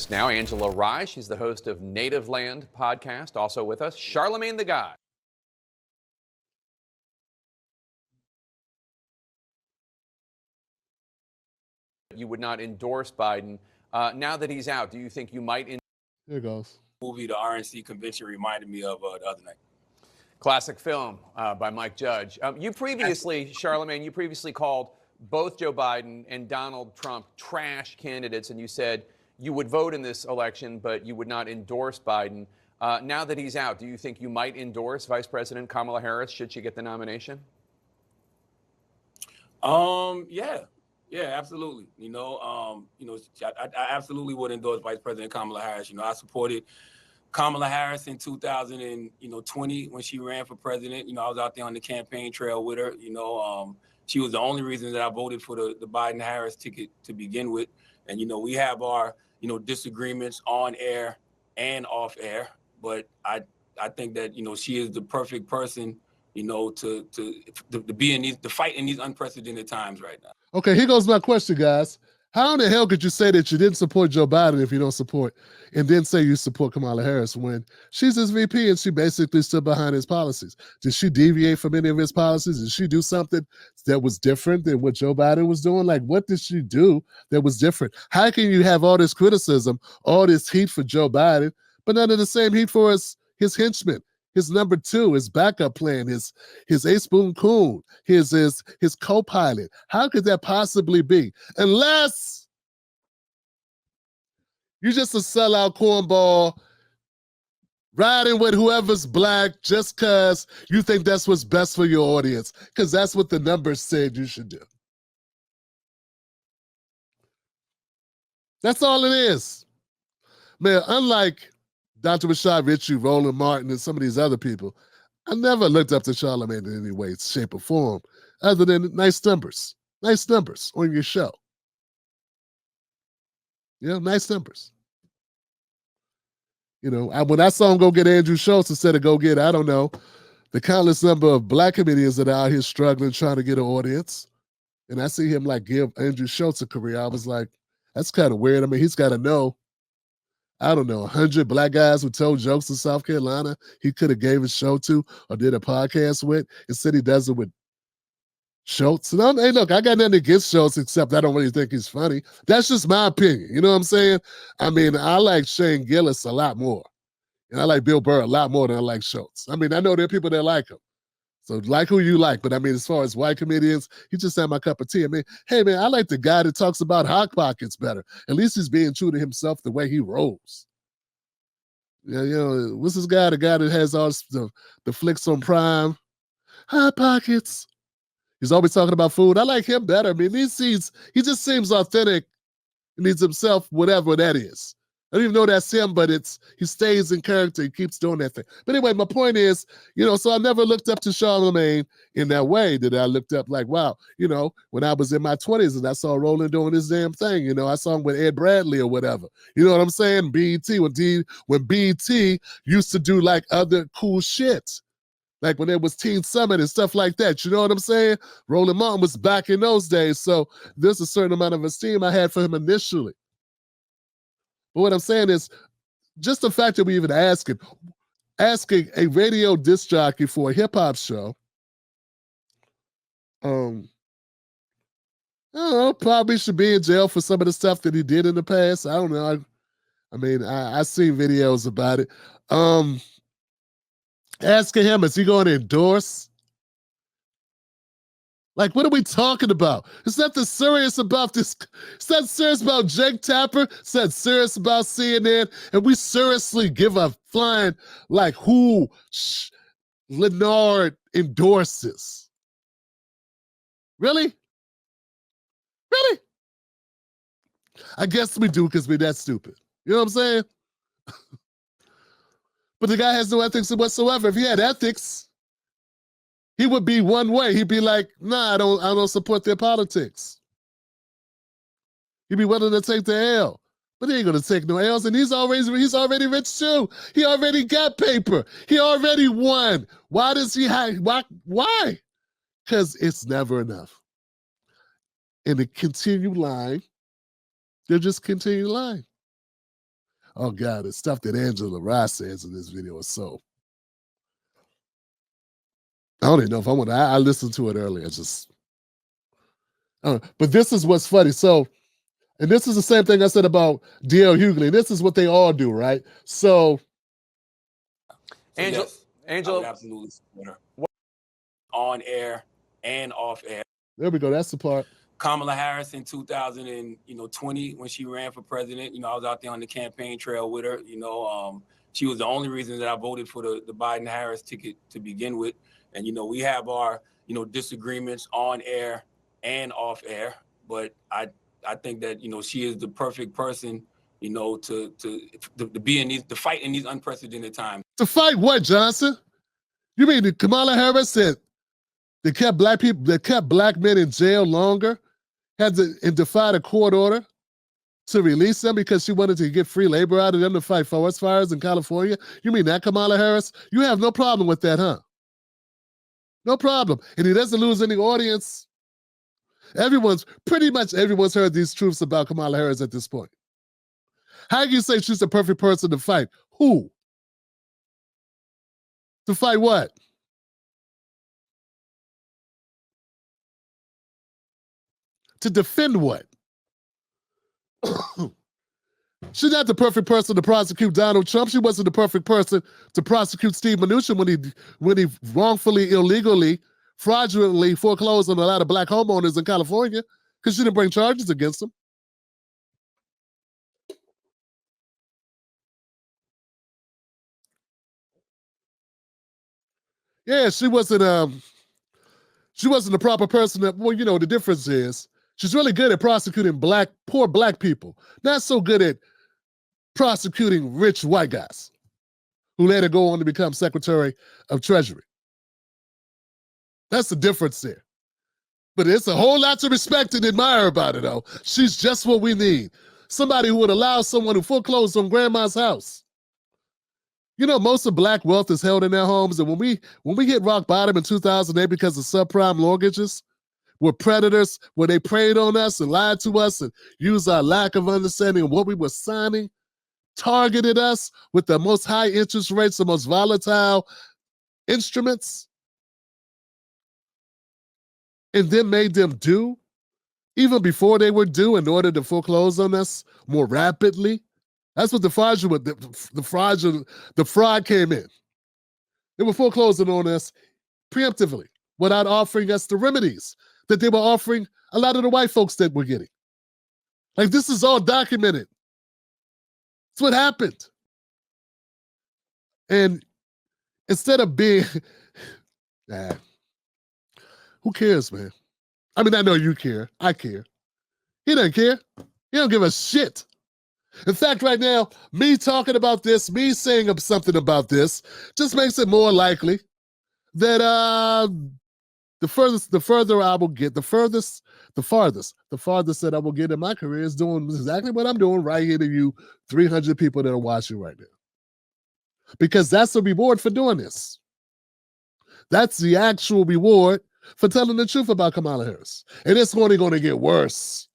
us now Angela Rye. She's the host of Native Land podcast. Also with us, Charlamagne Tha God. You would not endorse Biden. Now that he's out, do you think you might? Here it goes. Movie the RNC convention reminded me of the other night. Classic film by Mike Judge. You previously, Charlamagne, you previously called both Joe Biden and Donald Trump trash candidates, and you said you would vote in this election, but you would not endorse Biden. Now that he's out, do you think you might endorse Vice President Kamala Harris should she get the nomination? Yeah, absolutely. I absolutely would endorse Vice President Kamala Harris. I supported Kamala Harris in 2020 when she ran for president. I was out there on the campaign trail with her. She was the only reason that I voted for the Biden-Harris ticket to begin with. And, we have our, disagreements on air and off air. But I think that, she is the perfect person, to be to fight in these unprecedented times right now. Okay, here goes my question, guys. How in the hell could you say that you didn't support Joe Biden if you don't support, and then say you support Kamala Harris when she's his VP and she basically stood behind his policies? Did she deviate from any of his policies? Did she do something that was different than what Joe Biden was doing? Like, what did she do that was different? How can you have all this criticism, all this heat for Joe Biden, but none of the same heat for his henchmen? His number two, his backup plan, his Ace Boone Coon, his co-pilot. How could that possibly be? Unless you're just a sellout cornball riding with whoever's black just because you think that's what's best for your audience, because that's what the numbers said you should do. That's all it is. Man, unlike Dr. Rashad Ritchie, Roland Martin, and some of these other people, I never looked up to Charlamagne in any way, shape, or form, other than nice numbers on your show. Nice numbers. When I saw him go get Andrew Schultz instead of go get, I don't know, the countless number of black comedians that are out here struggling, trying to get an audience, and I see him give Andrew Schultz a career, I was like, that's kind of weird. I mean, he's got to know, I don't know, 100 black guys who told jokes in South Carolina he could have gave a show to or did a podcast with. Instead, he does it with Schultz. And hey, look, I got nothing against Schultz, except I don't really think he's funny. That's just my opinion. You know what I'm saying? I mean, I like Shane Gillis a lot more. And I like Bill Burr a lot more than I like Schultz. I mean, I know there are people that like him. So like who you like. But I mean, as far as white comedians, he just had my cup of tea. I mean, hey, man, I like the guy that talks about Hot Pockets better. At least he's being true to himself the way he rolls. Yeah, what's this guy? The guy that has all the flicks on Prime? Hot Pockets. He's always talking about food. I like him better. I mean, he just seems authentic and he's himself, whatever that is. I don't even know that's him, but he stays in character. He keeps doing that thing. But anyway, my point is, so I never looked up to Charlamagne in that way that I looked up like, wow, when I was in my 20s and I saw Roland doing this damn thing, I saw him with Ed Bradley or whatever. You know what I'm saying? BET, when BET used to do like other cool shit. Like when there was Teen Summit and stuff like that. You know what I'm saying? Roland Martin was back in those days. So there's a certain amount of esteem I had for him initially. But what I'm saying is, just the fact that we even asking a radio disc jockey for a hip-hop show, I don't know, probably should be in jail for some of the stuff that he did in the past. I don't know. I mean, I've seen videos about it. Asking him, is he going to endorse? Like, what are we talking about? It's nothing serious about this. It's not serious about Jake Tapper. It's not serious about CNN. And we seriously give a flying, like, who Leonard endorses. Really? Really? I guess we do because we're that stupid. You know what I'm saying? But the guy has no ethics whatsoever. If he had ethics, he would be one way. He'd be like, nah, I don't support their politics. He'd be willing to take the L. But he ain't gonna take no L's, and he's already rich too. He already got paper. He already won. Why does he hide? Why? Because it's never enough. And the continued lying, they'll just continue lying. Oh God, the stuff that Angela Rye says in this video is so. I don't even know if I want to. I listened to it earlier. Just, but this is what's funny. So, and this is the same thing I said about D.L. Hughley. This is what they all do, right? So Angela, yes, Angela, I would absolutely support her. On air and off air. there we go. That's the part. Kamala Harris in 2020 when she ran for president. I was out there on the campaign trail with her. She was the only reason that I voted for the Biden-Harris ticket to begin with. And we have our disagreements on air and off air, but I think that she is the perfect person to be in to fight in these unprecedented times. To fight what, Johnson? You mean that Kamala Harris said they kept black people, they kept black men in jail longer, had to and defied a court order to release them because she wanted to get free labor out of them to fight forest fires in California? You mean that, Kamala Harris? You have no problem with that, huh? No problem. And he doesn't lose any audience. Pretty much everyone's heard these truths about Kamala Harris at this point. How can you say she's the perfect person to fight? Who? To fight what? To defend what? She's not the perfect person to prosecute Donald Trump. She wasn't the perfect person to prosecute Steve Mnuchin when he wrongfully, illegally, fraudulently foreclosed on a lot of black homeowners in California because she didn't bring charges against them. Yeah, she wasn't the proper person. The difference is she's really good at prosecuting poor black people, not so good at prosecuting rich white guys who later go on to become Secretary of Treasury. That's the difference there. But it's a whole lot to respect and admire about her, though. She's just what we need. Somebody who would allow someone who foreclosed on grandma's house. Most of black wealth is held in their homes, and when we hit rock bottom in 2008 because of subprime mortgages, were predators, where they preyed on us and lied to us and used our lack of understanding of what we were signing, targeted us with the most high interest rates, the most volatile instruments, and then made them due, even before they were due, in order to foreclose on us more rapidly. That's what the fraud came in. They were foreclosing on us preemptively without offering us the remedies that they were offering a lot of the white folks that we're getting. Like, this is all documented. That's what happened. And instead of being, who cares, man? I mean, I know you care. I care. He doesn't care. He don't give a shit. In fact, right now, me talking about this, me saying something about this, just makes it more likely that the farthest that I will get in my career is doing exactly what I'm doing right here to you 300 people that are watching right now. Because that's the reward for doing this. That's the actual reward for telling the truth about Kamala Harris. And it's only going to get worse.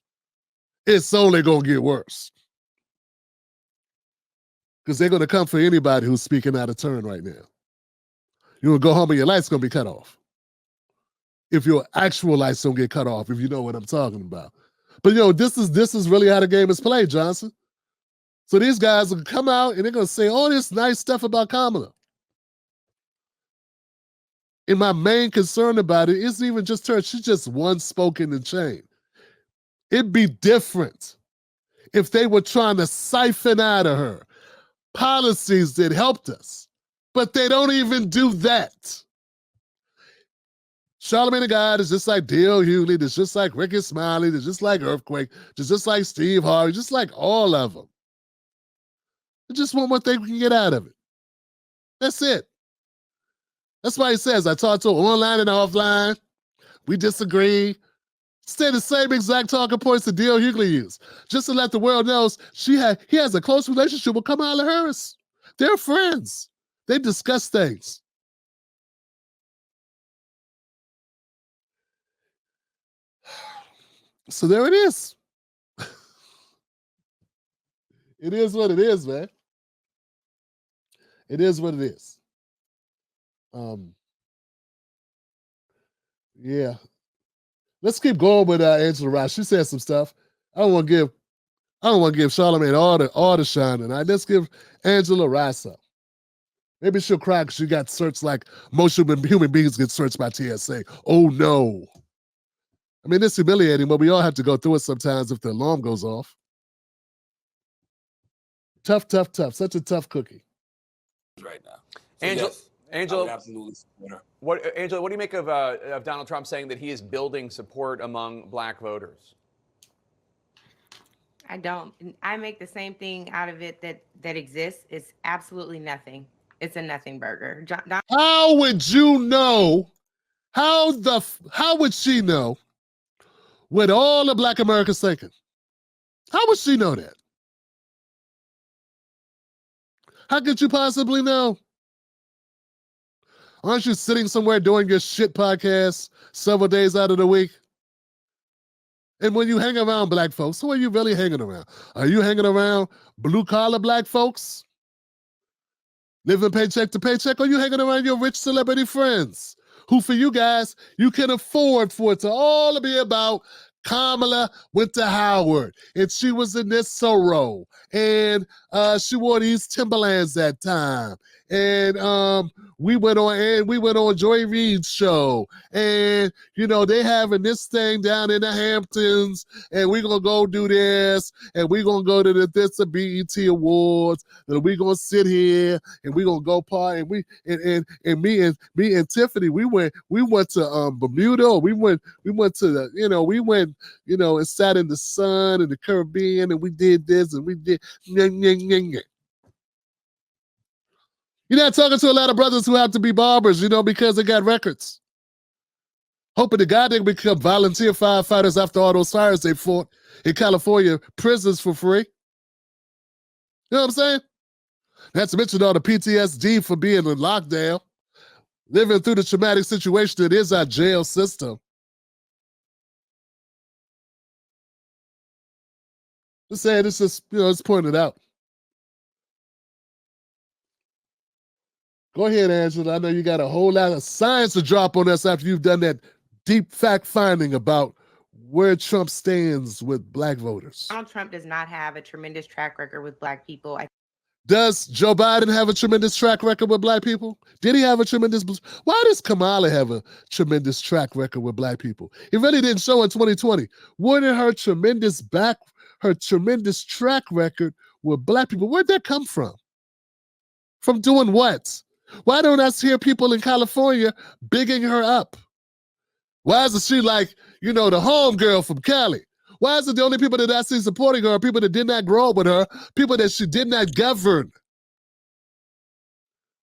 It's only going to get worse. Because they're going to come for anybody who's speaking out of turn right now. You're going to go home and your light's going to be cut off. If your actual lights don't get cut off, if you know what I'm talking about. But this is really how the game is played, Johnson. So these guys will come out and they're going to say all this nice stuff about Kamala. And my main concern about it isn't even just her. She's just one spoke in the chain. It'd be different if they were trying to siphon out of her policies that helped us. But they don't even do that. Charlamagne Tha God is just like D.L. Hughley, that's just like Ricky Smiley, that's just like Earthquake, that's just like Steve Harvey, just like all of them. They just want what they can get out of it. That's it. That's why he says, I talked to her online and offline. We disagree. Say the same exact talking points that D.L. Hughley used. Just to let the world know he has a close relationship with Kamala Harris. They're friends. They discuss things. So there it is. It is what it is, man. It is what it is. Yeah. Let's keep going with Angela Rice. She said some stuff. I don't want to give Charlamagne all the shine tonight. Let's give Angela Rice up. Maybe she'll cry because she got searched like most human beings get searched by TSA. Oh no. I mean, it's humiliating, but we all have to go through it sometimes if the alarm goes off. Tough. Such a tough cookie. Right now. So Angela, yes, Angela, I would absolutely support her. Angela, what do you make of Donald Trump saying that he is building support among black voters? I don't. I make the same thing out of it that exists. It's absolutely nothing. It's a nothing burger. How would you know? How would she know what all the black Americans thinking? How would she know that? How could you possibly know? Aren't you sitting somewhere doing your shit podcast several days out of the week? And when you hang around black folks, who are you really hanging around? Are you hanging around blue-collar black folks? Living paycheck to paycheck? Or are you hanging around your rich celebrity friends? Who for you guys, you can afford for it to all be about Kamala went to Howard and she was in this sorrow and she wore these Timberlands that time and we went on Joy Reid's show and you know they having this thing down in the Hamptons and we gonna go do this and we gonna go to the BET Awards and we gonna sit here and we gonna go party and me and Tiffany we went to Bermuda we went to the we went and sat in the sun in the Caribbean and we did this and we did You're not talking to a lot of brothers who have to be barbers, because they got records. Hoping to God they become volunteer firefighters after all those fires they fought in California prisons for free. You know what I'm saying? Not to mention all the PTSD for being in lockdown, living through the traumatic situation that is our jail system. Just saying, it's just, it's pointed out. Go ahead, Angela. I know you got a whole lot of science to drop on us after you've done that deep fact finding about where Trump stands with black voters. Donald Trump does not have a tremendous track record with black people. Does Joe Biden have a tremendous track record with black people? Did he have a tremendous... Why does Kamala have a tremendous track record with black people? It really didn't show in 2020. Where her tremendous track record with black people, where'd that come from? From doing what? Why don't I hear people in California bigging her up? Why isn't she like, the homegirl from Cali? Why is it the only people that I see supporting her are people that did not grow up with her, people that she did not govern?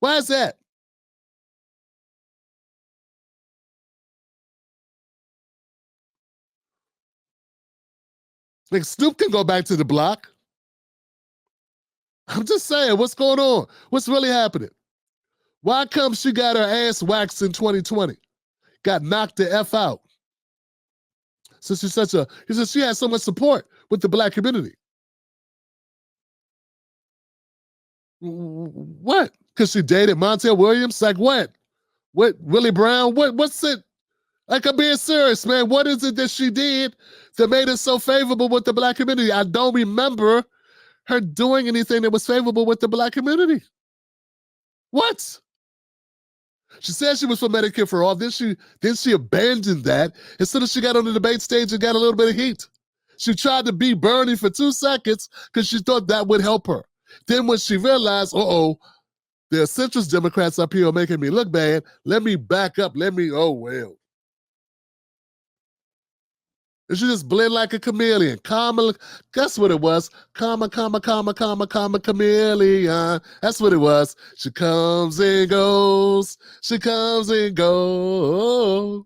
Why is that? Like Snoop can go back to the block. I'm just saying, what's going on? What's really happening? Why come she got her ass waxed in 2020? Got knocked the F out. Since she has so much support with the black community. What? Because she dated Montel Williams? Like what? What, Willie Brown? What's it? Like, I'm being serious, man. What is it that she did that made it so favorable with the black community? I don't remember her doing anything that was favorable with the black community. What? She said she was for Medicare for all. Then she abandoned that as soon as she got on the debate stage and got a little bit of heat. She tried to be Bernie for 2 seconds because she thought that would help her. Then when she realized, the centrist Democrats up here are making me look bad, let me back up. And she just blend like a chameleon. Kamala, that's what it was. Kamala, chameleon. That's what it was. She comes and goes. She comes and goes.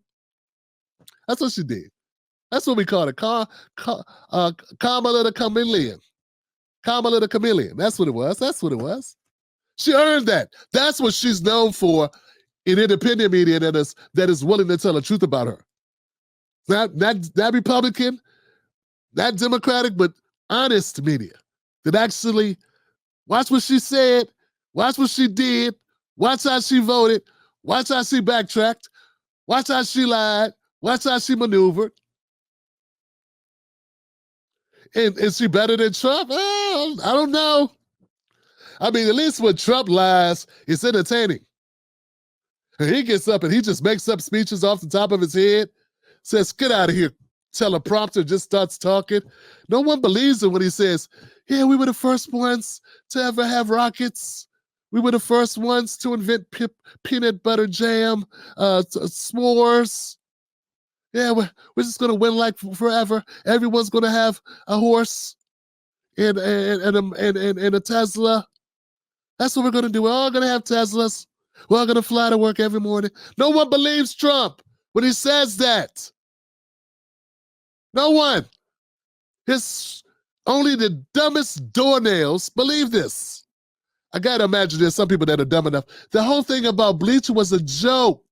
That's what she did. That's what we call it. Kamala the chameleon. Kamala the chameleon. That's what it was. That's what it was. She earned that. That's what she's known for in independent media that is willing to tell the truth about her. Not Republican, not Democratic, but honest media. that actually watch what she said, watch what she did, watch how she voted, watch how she backtracked, watch how she lied, watch how she maneuvered. And is she better than Trump? I don't know. I mean, at least when Trump lies, it's entertaining. And he gets up and he just makes up speeches off the top of his head, says, get out of here, teleprompter, just starts talking. No one believes him when he says, yeah, we were the first ones to ever have rockets. We were the first ones to invent peanut butter jam, s'mores. Yeah, we're just going to win like forever. Everyone's going to have a horse and a Tesla. That's what we're going to do. We're all going to have Teslas. We're all going to fly to work every morning. No one believes Trump when he says that. No one. Only the dumbest doornails believe this. I got to imagine there's some people that are dumb enough. The whole thing about Bleacher was a joke.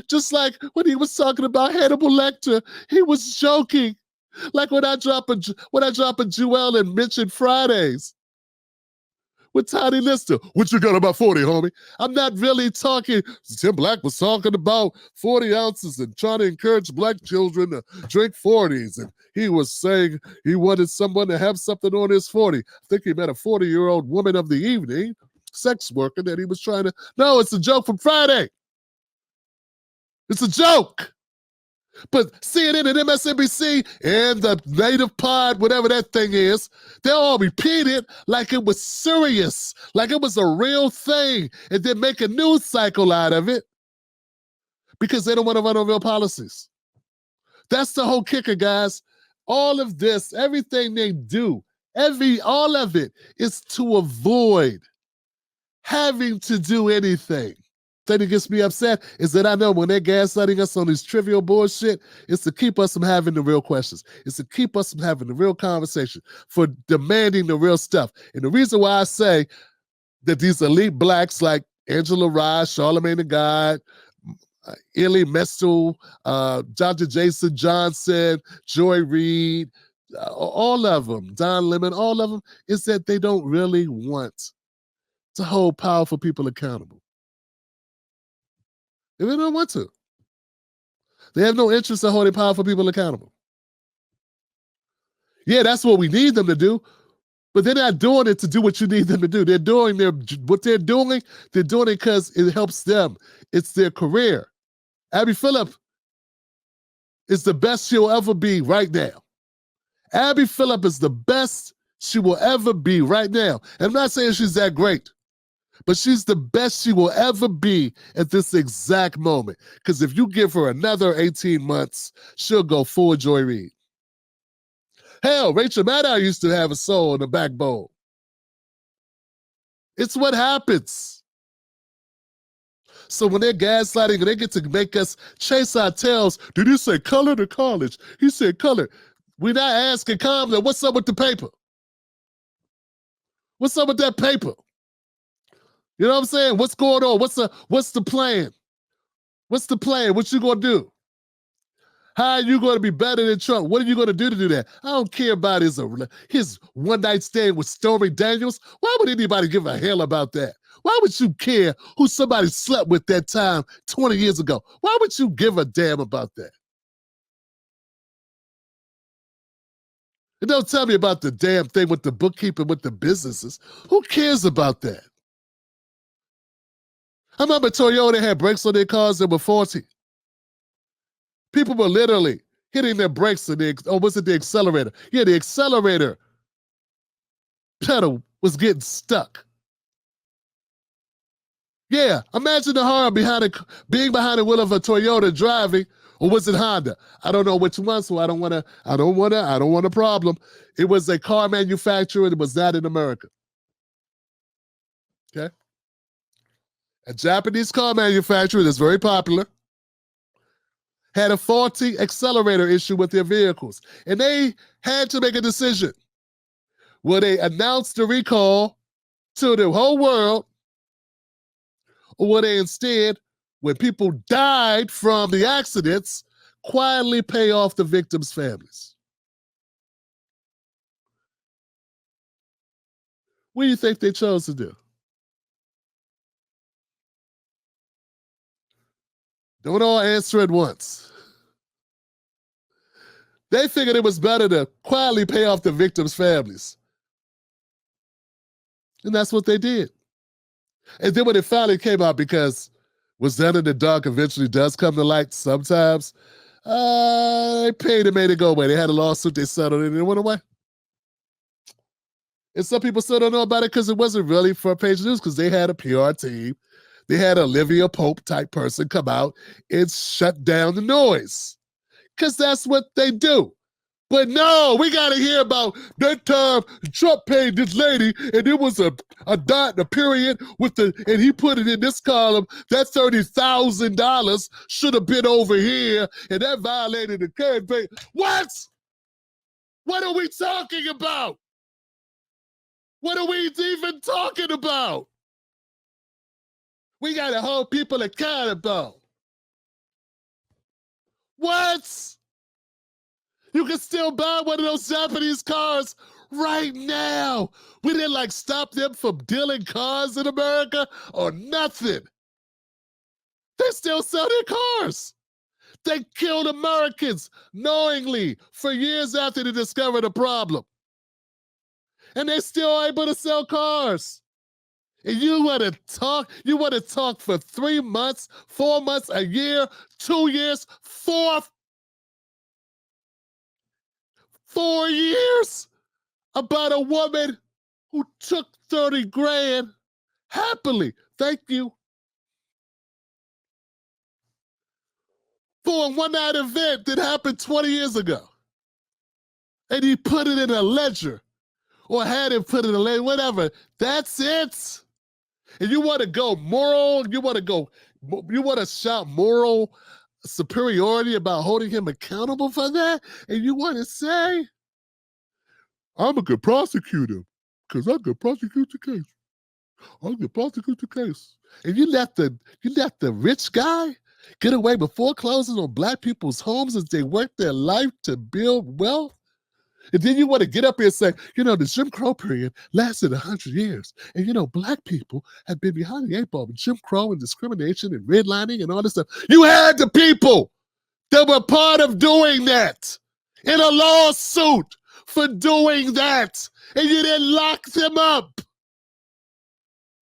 Just like when he was talking about Hannibal Lecter, he was joking. Like when I drop a Jewel and mention Fridays with Tiny Lister. What you got about 40, homie? I'm not really talking. Tim Black was talking about 40 ounces and trying to encourage black children to drink 40s. And he was saying he wanted someone to have something on his 40. I think he met a 40-year-old woman of the evening, sex worker, that he was trying to. No, it's a joke from Friday. It's a joke. But CNN and MSNBC and the native pod, whatever that thing is, they'll all repeat it like it was serious, like it was a real thing, and then make a news cycle out of it because they don't want to run on real policies. That's the whole kicker, guys. All of this, everything they do, all of it is to avoid having to do anything. Thing that gets me upset is that I know when they're gaslighting us on this trivial bullshit, it's to keep us from having the real questions. It's to keep us from having the real conversation, for demanding the real stuff. And the reason why I say that these elite blacks like Angela Rye, Charlamagne Tha God, Illy Mestel, Dr. Jason Johnson, Joy Reid, all of them, Don Lemon, all of them, is that they don't really want to hold powerful people accountable. They really don't want to. They have no interest in holding powerful people accountable. Yeah, that's what we need them to do, but they're not doing it to do what you need them to do. They're doing what they're doing it because it helps them. It's their career. Abby Phillip is the best she'll ever be right now. Abby Phillip is the best she will ever be right now. And I'm not saying she's that great, but she's the best she will ever be at this exact moment. Because if you give her another 18 months, she'll go full Joy Reid. Hell, Rachel Maddow used to have a soul and a backbone. It's what happens. So when they're gaslighting and they get to make us chase our tails, did he say colored or college? He said colored. We're not asking calmly, what's up with the paper? What's up with that paper? You know what I'm saying? What's going on? What's the plan? What's the plan? What you gonna do? How are you going to be better than Trump? What are you going to do that? I don't care about his one-night stand with Stormy Daniels. Why would anybody give a hell about that? Why would you care who somebody slept with that time 20 years ago? Why would you give a damn about that? And don't tell me about the damn thing with the bookkeeping with the businesses. Who cares about that? I remember Toyota had brakes on their cars that were faulty. People were literally hitting their brakes and was it the accelerator? Yeah, the accelerator pedal was getting stuck. Yeah, imagine the horror being behind the wheel of a Toyota driving, or was it Honda? I don't know which one, so I don't want a problem. It was a car manufacturer that was not in America. Okay? A Japanese car manufacturer that's very popular had a faulty accelerator issue with their vehicles. And they had to make a decision. Will they announce the recall to the whole world, or will they instead, when people died from the accidents, quietly pay off the victims' families? What do you think they chose to do? Don't all answer at once. They figured it was better to quietly pay off the victims' families. And that's what they did. And then when it finally came out, because what's done in the dark eventually does come to light sometimes, they paid and made it go away. They had a lawsuit, they settled it, and it went away. And some people still don't know about it because it wasn't really front page news, because they had a PR team. They had Olivia Pope type person come out and shut down the noise, because that's what they do. But no, we got to hear about that time Trump paid this lady, and it was a dot and a period with and he put it in this column. That $30,000 should have been over here, and that violated the campaign. What? What are we talking about? What are we even talking about? We got to hold people accountable. What? You can still buy one of those Japanese cars right now. We didn't stop them from dealing cars in America or nothing. They still sell their cars. They killed Americans knowingly for years after they discovered a problem. And they're still able to sell cars. And you want to talk for 3 months, 4 months, a year, 2 years, 4 years about a woman who took 30 grand happily, thank you, for a one-night event that happened 20 years ago. And he put it in a ledger, or had him put it in a ledger, whatever. That's it. And you want to go moral, you want to shout moral superiority about holding him accountable for that? And you want to say, I'm a good prosecutor because I could prosecute the case. I could prosecute the case. And you let the rich guy get away with foreclosing on black people's homes as they work their life to build wealth? And then you want to get up here and say, the Jim Crow period lasted 100 years. And, black people have been behind the 8 ball with Jim Crow and discrimination and redlining and all this stuff. You had the people that were part of doing that in a lawsuit for doing that. And you didn't lock them up.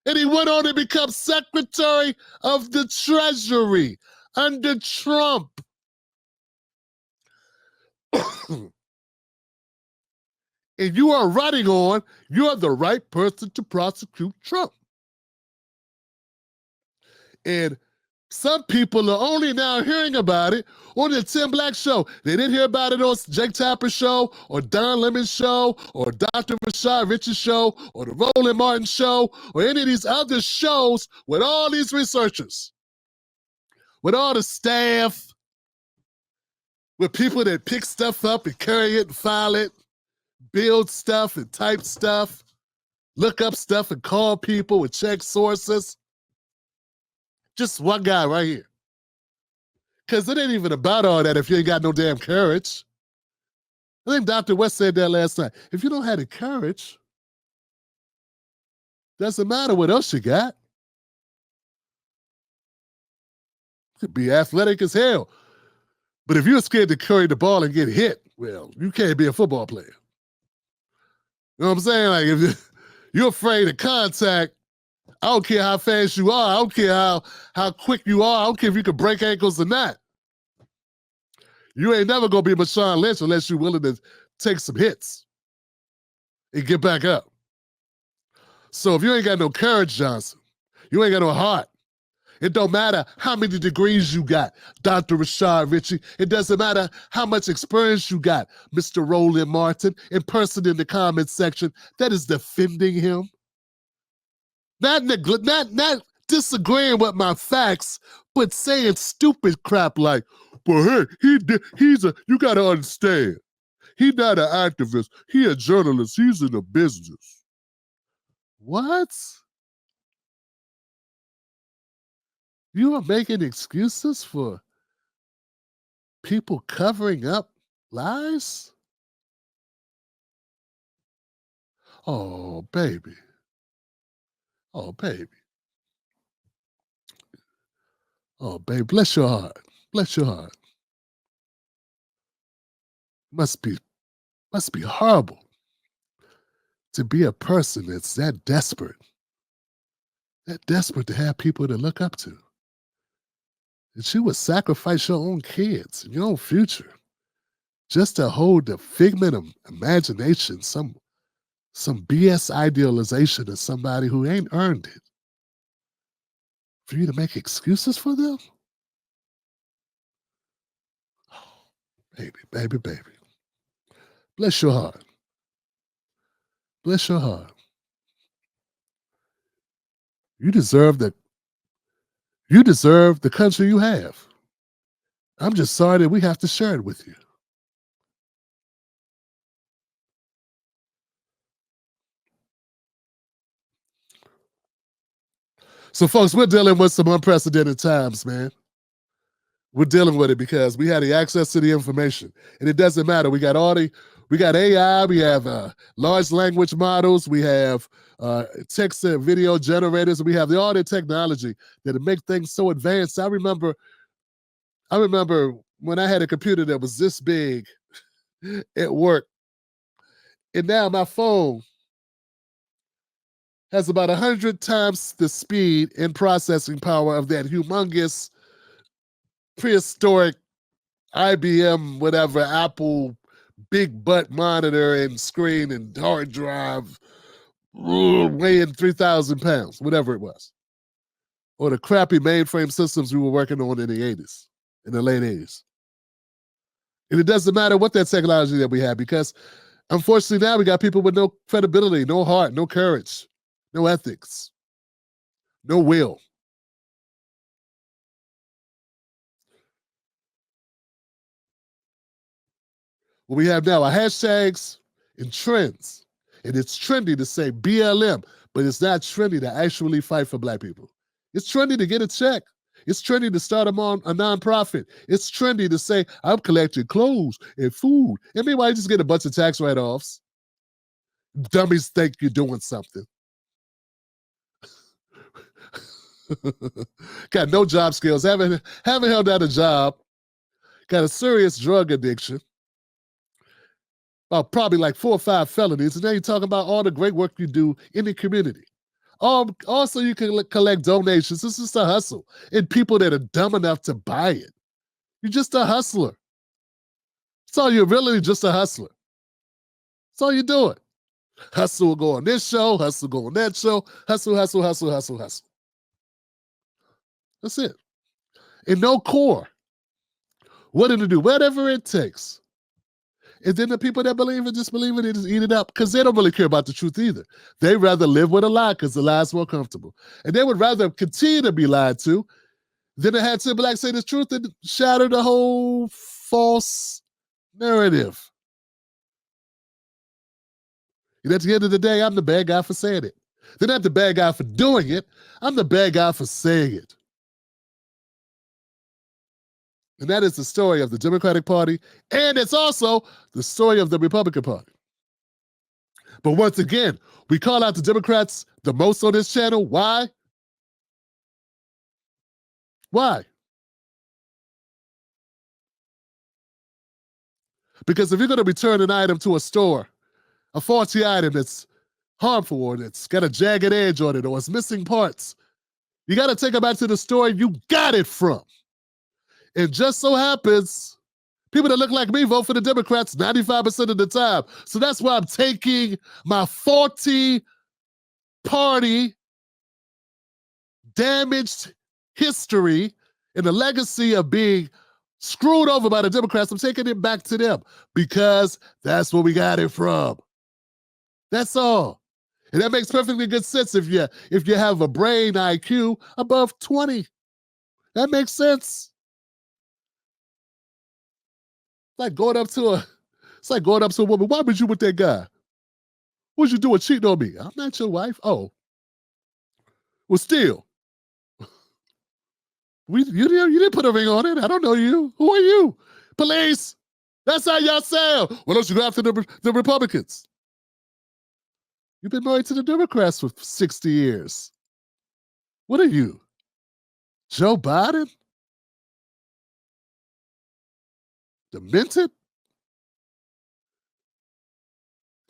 And he went on to become Secretary of the Treasury under Trump. And you are running on, you're the right person to prosecute Trump. And some people are only now hearing about it on the Tim Black Show. They didn't hear about it on Jake Tapper's show, or Don Lemon's show, or Dr. Rashad Rich's show, or the Roland Martin show, or any of these other shows with all these researchers, with all the staff, with people that pick stuff up and carry it and file it, build stuff and type stuff, look up stuff and call people and check sources. Just one guy right here. Because it ain't even about all that if you ain't got no damn courage. I think Dr. West said that last night. If you don't have the courage, doesn't matter what else you got. You could be athletic as hell. But if you're scared to carry the ball and get hit, well, you can't be a football player. You know what I'm saying? Like, if you're afraid of contact, I don't care how fast you are. I don't care how quick you are. I don't care if you can break ankles or not. You ain't never going to be Marshawn Lynch unless you're willing to take some hits and get back up. So if you ain't got no courage, Johnson, you ain't got no heart. It don't matter how many degrees you got, Dr. Rashad Richey. It doesn't matter how much experience you got, Mr. Roland Martin, in person in the comments section that is defending him. Not disagreeing with my facts, but saying stupid crap like, well, hey, you gotta understand, he's not an activist, he a journalist, he's in the business. What? You are making excuses for people covering up lies? Oh, baby. Oh, baby. Oh, baby, bless your heart. Bless your heart. Must be horrible to be a person that's that desperate to have people to look up to. That you would sacrifice your own kids and your own future just to hold the figment of imagination, some BS idealization of somebody who ain't earned it. For you to make excuses for them? Oh, baby, baby, baby. Bless your heart. Bless your heart. You deserve the country you have. I'm just sorry that we have to share it with you. So, folks, we're dealing with some unprecedented times, man. We're dealing with it because we had the access to the information, and it doesn't matter. We got AI, we have large language models, we have text and video generators, we have all the technology that make things so advanced. I remember when I had a computer that was this big at work, and now my phone has about 100 times the speed and processing power of that humongous prehistoric IBM, whatever, Apple big butt monitor and screen and hard drive weighing 3,000 pounds, whatever it was. Or the crappy mainframe systems we were working on in the 80s, in the late 80s. And it doesn't matter what that technology that we have, because unfortunately now we got people with no credibility, no heart, no courage, no ethics, no will. What we have now are hashtags and trends. And it's trendy to say BLM, but it's not trendy to actually fight for Black people. It's trendy to get a check. It's trendy to start a nonprofit. It's trendy to say, I'm collecting clothes and food. And meanwhile, you just get a bunch of tax write-offs. Dummies think you're doing something. Got no job skills, haven't held down a job, got a serious drug addiction, probably like 4 or 5 felonies, and then you're talking about all the great work you do in the community. Also, you can collect donations. This is a hustle. And people that are dumb enough to buy it. You're just a hustler. That's all you're really, just a hustler. That's all you're doing. Hustle will go on this show, hustle go on that show, hustle, hustle, hustle, hustle, hustle. That's it. And no core. What did it do? Whatever it takes. And then the people that believe it just believe it and just eat it up, because they don't really care about the truth either. They rather live with a lie because the lie's more comfortable. And they would rather continue to be lied to than to have Tim Black say the truth and shatter the whole false narrative. And at the end of the day, I'm the bad guy for saying it. They're not the bad guy for doing it. I'm the bad guy for saying it. And that is the story of the Democratic Party, and it's also the story of the Republican Party. But once again, we call out the Democrats the most on this channel. Why? Why? Because if you're going to return an item to a store, a faulty item that's harmful or that's got a jagged edge on it or it's missing parts, you got to take it back to the store you got it from. It just so happens people that look like me vote for the Democrats 95% of the time. So that's why I'm taking my faulty party, damaged history, and the legacy of being screwed over by the Democrats. I'm taking it back to them because that's where we got it from. That's all. And that makes perfectly good sense if you have a brain IQ above 20. That makes sense. It's like going up to a woman. Why were you with that guy? What you doing cheating on me? I'm not your wife. Oh. Well, still. You didn't put a ring on it. I don't know you. Who are you? Police. That's how y'all sound. Why don't you go after the Republicans? You've been married to the Democrats for 60 years. What are you, Joe Biden? Demented?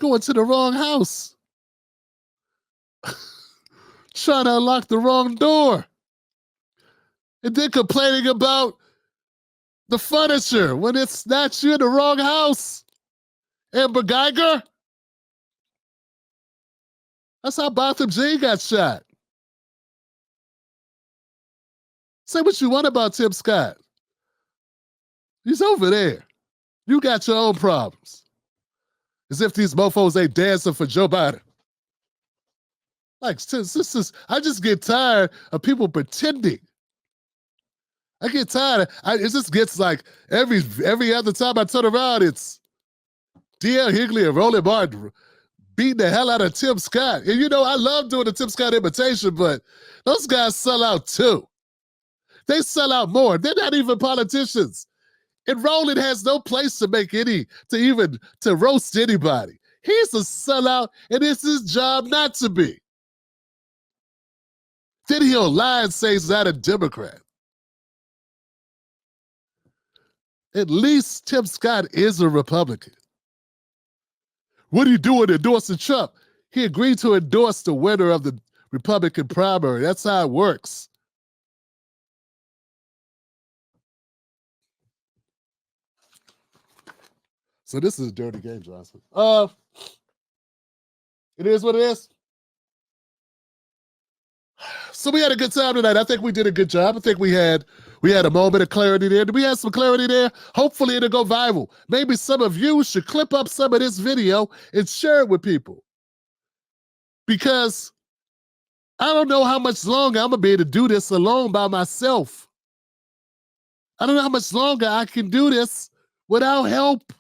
Going to the wrong house. Trying to unlock the wrong door. And then complaining about the furniture when it's not you in the wrong house. Amber Geiger? That's how Botham Jean got shot. Say what you want about Tim Scott. He's over there. You got your own problems. As if these mofos ain't dancing for Joe Biden. Like, I just get tired of people pretending. I get tired. It just gets like every other time I turn around, it's D.L. Hughley and Roland Martin beating the hell out of Tim Scott. And you know, I love doing the Tim Scott imitation, but those guys sell out too. They sell out more. They're not even politicians. And Roland has no place to to roast anybody. He's a sellout, and it's his job not to be. Then he'll lie and say he's not a Democrat. At least Tim Scott is a Republican. What are you doing endorsing Trump? He agreed to endorse the winner of the Republican primary. That's how it works. So this is a dirty game, Johnson. It is what it is. So we had a good time tonight. I think we did a good job. I think we had a moment of clarity there. Did we have some clarity there? Hopefully it'll go viral. Maybe some of you should clip up some of this video and share it with people. Because I don't know how much longer I'm going to be able to do this alone by myself. I don't know how much longer I can do this without help.